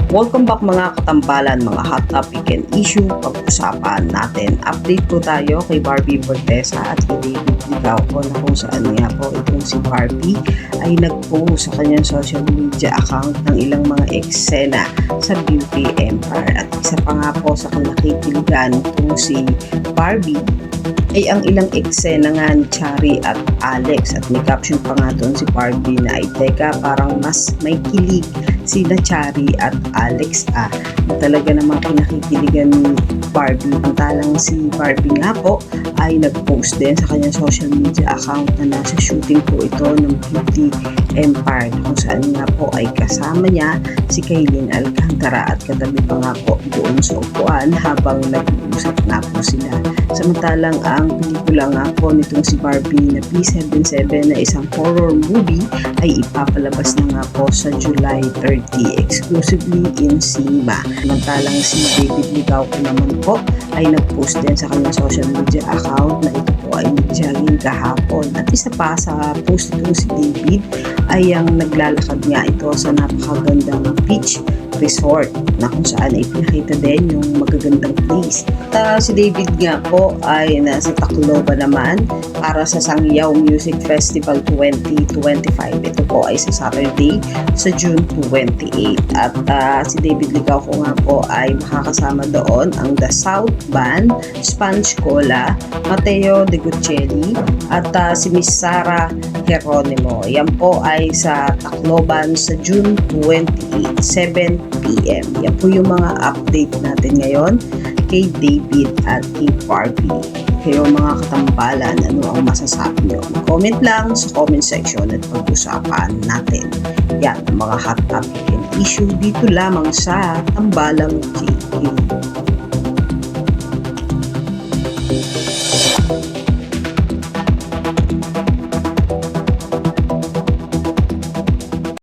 Welcome back mga katambalan, mga hot topic and issue pag-usapan natin. Update po tayo kay Barbie Fortesa at kay David Ligauco na kung saan nga po itong si Barbie ay nag-post sa kanyang social media account ng ilang mga eksena sa Beauty Empire. At isa pa nga po sa nakikiligan itong si Barbie ay ang ilang eksena nga ni Chari at Alex, at may caption pa nga doon si Barbie na ay teka, parang mas may kilig sina Chari at Alex na talaga namang kinakikiligan ni Barbie. Pantalang si Barbie nga po ay nag-post din sa kanyang social media account na nasa shooting po ito ng Beauty Empire, kung saan nga po ay kasama niya si Kaylin Alcantara at katabi pa nga po doon sa upuan habang nag-uusap na po sila. Samantalang ang pelikula nga po nitong si Barbie na P77 na isang horror movie ay ipapalabas na nga po sa July 30 exclusively in cinema. Samantalang si David Ligauco naman po ay nag-post din sa kanyang social media account na ito po ay nag-jogging kahapon. At isa pa sa post nitong si David ay ang naglalakad nga ito sa napakagandang beach resort na kung saan ay pinakita din yung magagandang place. At si David nga po ay nasa Tacloban naman para sa Sangyaw Music Festival 2025. Ito po ay sa Saturday sa June 28. At si David Ligauco nga po ay makakasama doon ang The South Band, Sponge Cola, Mateo De Guccelli at si Miss Sara Geronimo. Yan po ay sa Tacloban sa June 28, 7 p.m. Yan po yung mga update natin ngayon kay David at kay Barbie. Kayo mga katambalan, ano ang masasabi nyo? Comment lang sa comment section at pag-usapan natin. Yan ang mga hot topic and issue dito lamang sa Tambalang JQ.